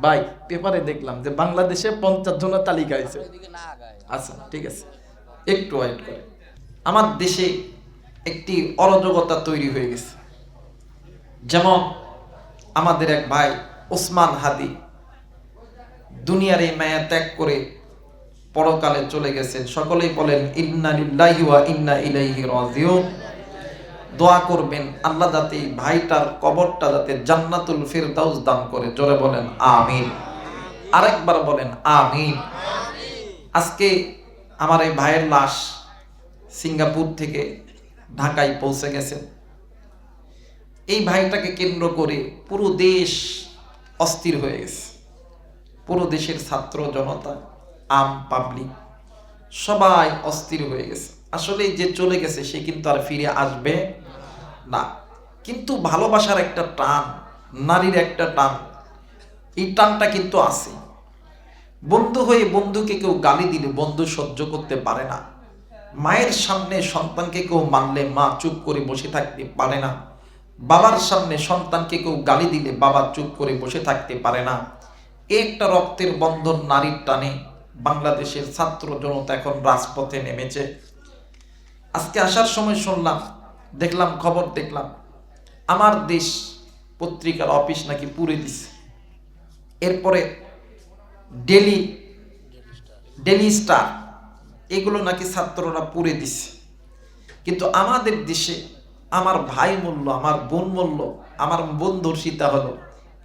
ভাই পেপারে দেখলাম যে বাংলাদেশে 50 জনের তালিকা আছে। আচ্ছা ঠিক আছে, একটু ওয়েট করে। আমার দেশে একটি অরাজকতা তৈরি হয়ে গেছে। যেমন আমাদের এক ভাই ওসমান হাদি দুনিয়ার এই মায়া ত্যাগ করে পরকালে চলে গেছেন। সকলেই বলেন ইন্না লিল্লাহি ওয়া ইন্না ইলাইহি রাজিউন। দোয়া করবেন আল্লাহ যাতে ভাইটার কবরটা যাতে জান্নাতুল ফিরদাউস দান করে। জোরে বলেন আমিন। আরেকবার বলেন আমিন। আজকে আমার এই ভাইয়ের লাশ সিঙ্গাপুর থেকে ঢাকায় পৌঁছে গেছে। এই ভাইটাকে কেন্দ্র করে পুরো দেশ অস্থির হয়ে গেছে। পুরো দেশের ছাত্র জনতা, আম পাবলিক সবাই অস্থির হয়ে গেছে। আসলে যে চলে গেছে সে কিন্তু আর ফিরে আসবে না, কিন্তু ভালোবাসার একটা টান, নারীর একটা টান, এই টানটা কিন্তু আছে। বন্ধু হয়ে বন্ধুকে কেউ গালি দিলে বন্ধু সহ্য করতে পারে না। মায়ের সামনে সন্তানকে কেউ মারলে মা চুপ করে বসে থাকতে পারে না। বাবার সামনে সন্তানকে কেউ গালি দিলে বাবা চুপ করে বসে থাকতে পারে না। একটা রক্তের বন্ধন, নারীর টানে বাংলাদেশের ছাত্র জনতা এখন রাজপথে নেমেছে। আজকে আসার সময় শুনলাম, দেখলাম, খবর দেখলাম আমার দেশ পত্রিকার অফিস নাকি পুড়ে দিছে। এরপরে ডেলি স্টার এগুলো নাকি ছাত্ররা পুড়ে দিছে। কিন্তু আমাদের দেশে আমার ভাই মূল্য, আমার বোন মূল্য, আমার বন্ধুর সীতা হলো,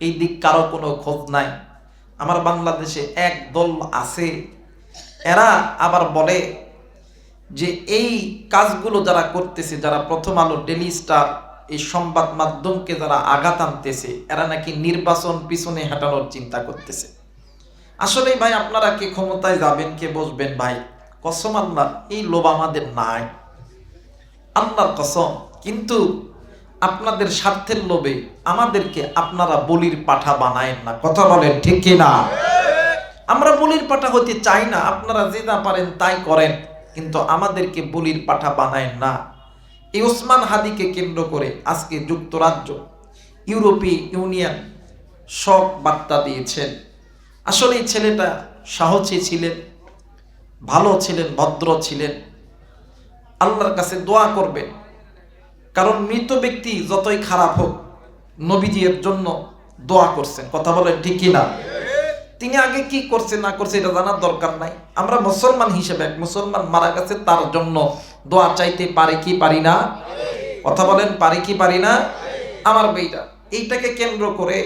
এই দিক কারো কোনো খোঁজ নাই। আমার বাংলাদেশে এক দল আছে, এরা আবার বলে যে এই কাজগুলো যারা করতেছে, যারা প্রথম আলো, ডেলি স্টার, এই সংবাদ মাধ্যমকে যারা আঘাত আনতেছে, এরা নাকি নির্বাচন পিছনে হাঁটানোর চিন্তা করতেছে। আসলে ভাই আপনারা কে ক্ষমতায় যাবেন, কে বসবেন, ভাই কসম আল্লাহ এই লোভ আমাদের নাই, আল্লাহর কসম। কিন্তু আপনাদের স্বার্থের লোভে আমাদেরকে আপনারা বলির পাঠা বানায়েন না। কথা বলেন ঠিক কি না? আমরা বলির পাঠা হতে চাই না। আপনারা যে যা পারেন তাই করেন, কিন্তু আমাদেরকে বলির পাঠা বানায়েন না। এই ওসমান হাদিকে কেন্দ্র করে আজকে যুক্তরাজ্য, ইউরোপীয় ইউনিয়ন সব বার্তা দিয়েছেন। আসলে এই ছেলেটা সাহসী ছিলেন, ভালো ছিলেন, ভদ্র ছিলেন। আল্লাহর কাছে দোয়া করবেন, কারণ মৃত ব্যক্তি যতই খারাপ হোক নবীজি এর জন্য দোয়া করছেন। কথা বলেন ঠিক কিনা? তিনি আগে কি করছে না করছে এটা জানার দরকার নাই। আমরা মুসলমান হিসেবে এক মুসলমান মারা গেছে, তার জন্য দোয়া চাইতে পারি কি পারি না? কথা বলেন পারি কি পারি না? আমার বেইটা এইটাকে কেন্দ্র করে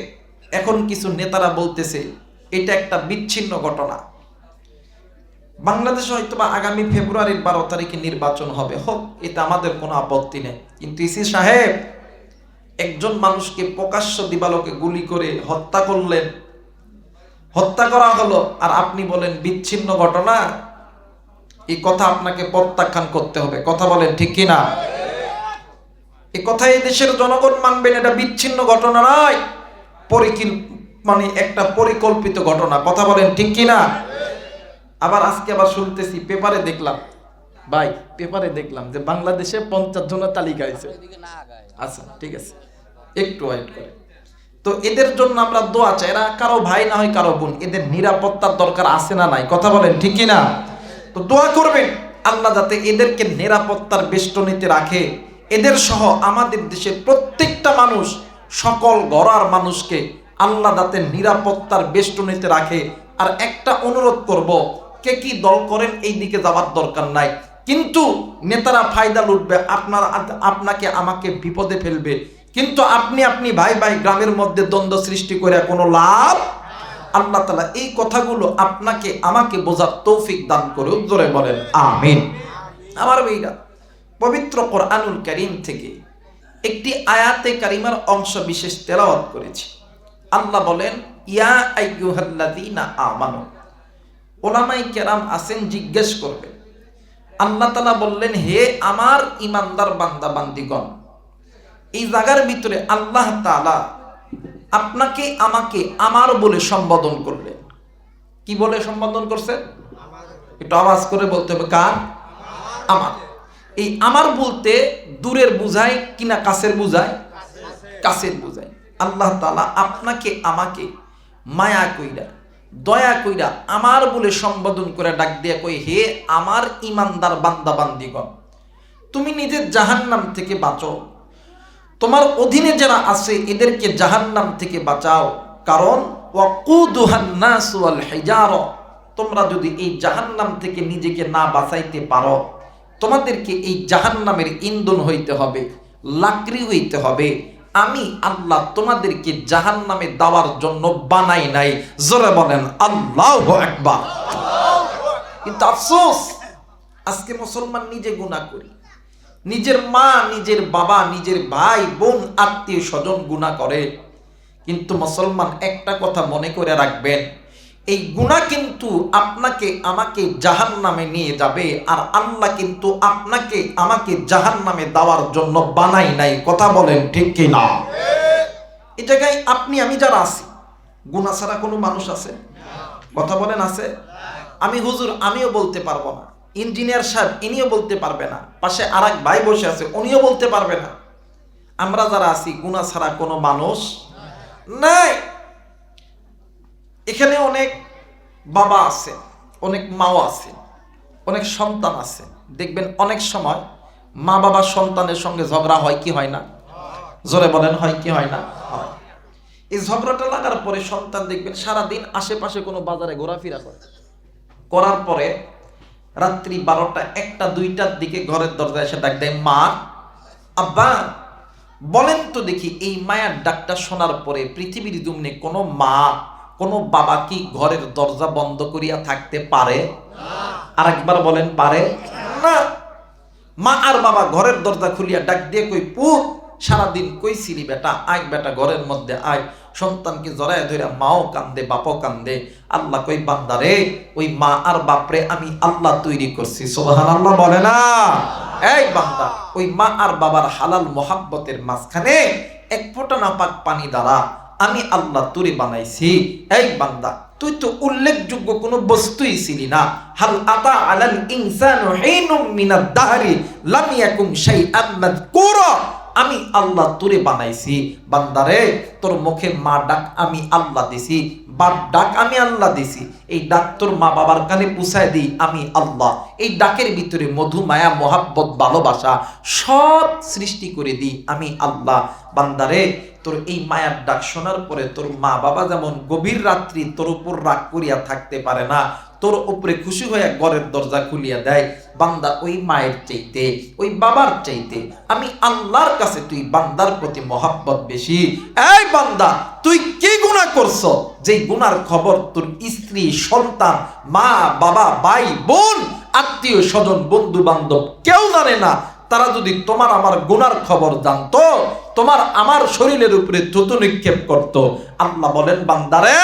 এখন কিছু নেতারা বলতেছে এটা একটা বিচ্ছিন্ন ঘটনা। বাংলাদেশে হয়তো বা আগামী ফেব্রুয়ারির 12 তারিখে নির্বাচন হবে, হোক, এতে আমাদের কোনো আপত্তি নেই। কিন্তু ইসি সাহেব একজন মানুষকে প্রকাশ্য দিবালোকে গুলি করে হত্যা করলেন, হত্যা করা হলো, আর আপনি বলেন বিচ্ছিন্ন ঘটনা। এই কথা আপনাকে প্রত্যাখ্যান করতে হবে। কথা বলেন ঠিক কিনা? এই কথা এই দেশের জনগণ মানবেন, এটা বিচ্ছিন্ন ঘটনা নয়, মানে একটা পরিকল্পিত ঘটনা। কথা বলেন ঠিক কিনা? আবার আজকে আবার শুনতেছি, পেপারে দেখলাম, ভাই পেপারে দেখলাম যে বাংলাদেশে 50 জনের তালিকা আছে। আচ্ছা ঠিক আছে, একটু ওয়েট করে। তো এদের জন্য আমরা দোয়া চাই। এরা কারো ভাই না হয় কারো বোন, এদের নিরাপত্তার দরকার আছে না নাই? কথা বলেন ঠিক কিনা? তো দোয়া করবেন আল্লাহ যাতে এদেরকে নিরাপত্তার বেষ্টনীতে রাখে। এদের সহ আমাদের দেশের প্রত্যেকটা মানুষ, সকল গড়ার মানুষকে আল্লাহ যাতে নিরাপত্তার বেষ্টনীতে রাখে। আর একটা অনুরোধ করব, কে কি দল করেন এই দিকে যাওয়ার দরকার নাই, কিন্তু নেতারা ফায়দা লুটবে, আপনাকে আমাকে বিপদে ফেলবে। কিন্তু আপনি ভাই ভাই গ্রামের মধ্যে দ্বন্দ্ব সৃষ্টি করে কোনো লাভ। আল্লাহ তাআলা এই কথাগুলো আপনাকে আমাকে বোঝার তৌফিক দান করুন। জোরে বলেন আমিন। আমার ভাইরা, পবিত্র কোরআনুল কারীম থেকে একটি আয়াতে কারিমার অংশ বিশেষ তেলাওয়াত করেছি। আল্লাহ বলেন ইয়া আইয়ুহাল্লাযীনা আমানু। ওলামায়ে কেরাম আছেন, জিজ্ঞেস করবে। আল্লাহ তাআলা বললেন হে আমার ঈমানদার বান্দা বান্দিগণ। এই জায়গার ভিতরে আল্লাহ তাআলা আপনাকে আমাকে আমার বলে সম্বোধন করলেন। কি বলে সম্বোধন করছেন? একটু আওয়াজ করে বলতে হবে, কার? আমার। এই আমার বলতে দূরের বুঝায় কিনা কাছের বুঝায়? কাছের বুঝায়। আল্লাহ তাআলা আপনাকে আমাকে মায়া কইরা দয়া কইরা আমার বলে সম্বোধন করে ডাক দিয়া কই, হে আমার ইমানদার বান্দা বান্দিগণ, তুমি নিজের জাহান্নাম থেকে বাঁচো, তোমার অধীনে যারা আছে এদেরকে জাহান্নাম থেকে বাঁচাও। কারণ ওয়াকুদুহান নাস ওয়াল হিজারা, তোমরা যদি এই জাহান্নাম থেকে নিজেকে না বাঁচাইতে পারো, তোমাদেরকে এই জাহান্নামের ইন্ধন হইতে হবে, লাকড়ি হইতে হবে। আমি আল্লাহ তোমাদেরকে জাহান্নামে দেওয়ার জন্য বানাই নাই। জোরে বলেন আল্লাহু আকবার। কিন্তু আফসোস, আজকে মুসলমান নিজে গুনাহ করি, নিজের মা, নিজের বাবা, নিজের ভাই বোন, আত্মীয় স্বজন গুনাহ করে। কিন্তু মুসলমান একটা কথা মনে করে রাখবেন, এই গুনাহ কিন্তু আপনাকে আমাকে জাহান্নামে নিয়ে যাবে, আর আল্লাহ কিন্তু আপনাকে আমাকে জাহান্নামে দেওয়ার জন্য বানাই নাই। কথা বলেন ঠিক কি না? এই জায়গায় আপনি আমি যারা আছি, গুনাহ ছাড়া কোনো মানুষ আছে? কথা বলেন আছে? আমি হুজুর, আমিও বলতে পারবো না, ইঞ্জিনিয়ার সাহেব ইনিও বলতে পারবে না, পাশে আরেক ভাই বসে আছে উনিও বলতে পারবে না। আমরা যারা আছি গুনাহ ছাড়া কোনো মানুষ নাই। এখানে অনেক বাবা আছে, অনেক মাও আছে, অনেক সন্তান আছে। দেখবেন অনেক সময় মা বাবা সন্তানের সঙ্গে ঝগড়া হয় কি হয় না? জোরে বলেন হয় কি হয় না? হয়। এই ঝগড়াটা লাগার পরে সন্তান দেখবেন সারাদিন আশেপাশে কোনো বাজারে ঘোরাফেরা করে, করার পরে রাত্রি 12টা 1টা 2টার দিকে ঘরের দরজায় এসে ডাক দেয়, মা, আব্বা। বলেন তো দেখি, এই মায়ের ডাকটা শোনার পরে পৃথিবীর জমিনে কোনো মা, কোনো বাবা কি ঘরের দরজা বন্ধ করিয়া থাকতে পারে? আরেকবার বলেন, পারে না। মা আর বাবা ঘরের দরজা খুলিয়া ডাক দিয়ে কই, পুত সারাদিন কই ছিলি বেটা, আয় বেটা ঘরের মধ্যে আয়। সন্তানকে জড়ায় ধরে মাও কান্দে, বাপও কান্দে। আল্লাহ কই, বান্দারে, ওই মা আর বাপরে আমি আল্লাহ তৈরি করছি। সুবহানাল্লাহ বলে না? এই বান্দা, ওই মা আর বাবার হালাল মোহাব্বতের মাঝখানে এক ফোঁটা নাপাক পানি দ্বারা আমি আল্লাহ তোরে বানাইছি। এই বান্দা, তুই তো উল্লেখযোগ্য কোনো বস্তুই ছিলি না। হাল আতা আলাল ইনসানু হিনুম মিনাদ দাহরি লাম ইয়াকুম শাইআন মাযকুরা। আমি আল্লাহ তোরে বানাইছি। বান্দারে, তোর মুখে মা ডাক আমি আল্লাহ দিছি, বাপ ডাক আমি আল্লাহ দিছি। এই ডাক তোর মা বাবার কানে পুছায় দিই আমি আল্লাহ। এই ডাকের ভিতরে মধু, মায়া, মোহাব্বত, ভালোবাসা সব সৃষ্টি করে দিই আমি আল্লাহ। বান্দারে, তোর এই মায়ার ডাক শোনার পরে তোর মা বাবা যেমন গভীর রাত্রি তোর উপর রাগ করিয়া থাকতে পারে না, তোর উপরে খুশি হয়ে ঘরের দরজা খুলিয়া দেয়। বান্দা, ওই মায়ের চাইতে, ওই বাবার চাইতে আমি আল্লাহর কাছে তুই বান্দার প্রতি মহাব্বত বেশি। এই বান্দা, তুই কি গুনাহ করছ, যেই গুনার খবর তোর স্ত্রী, সন্তান, মা বাবা, ভাই বোন, আত্মীয় স্বজন, বন্ধু বান্ধব কেউ জানে না। তারা যদি তোমার আমার গুনার খবর জানতো, তোমার আমার শরীরের উপরে থুতু নিক্ষেপ করত। আল্লাহ বলেন, বান্দারে,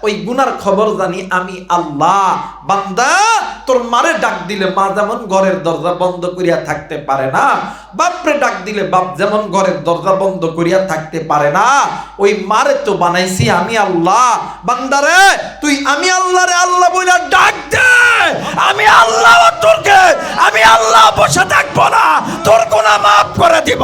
ওই গুনার খবর জানি আমি আল্লাহ। বান্দা, তোর মারে ডাক দিলে মা যেমন ঘরের দরজা বন্ধ করিয়া থাকতে পারে না, বাপরে ডাক দিলে বাপ যেমন ঘরের দরজা বন্ধ করিয়া থাকতে পারে না, ওই মারে তো বানাইছি আমি আল্লাহ। বান্দারে, তুই আমি আল্লাহরে আল্লাহ বইলা ডাক দে। আমি আল্লাহ তোরকে, আমি আল্লাহ বসে থাকবো না, তোর গুনাহ মাফ করে দিব।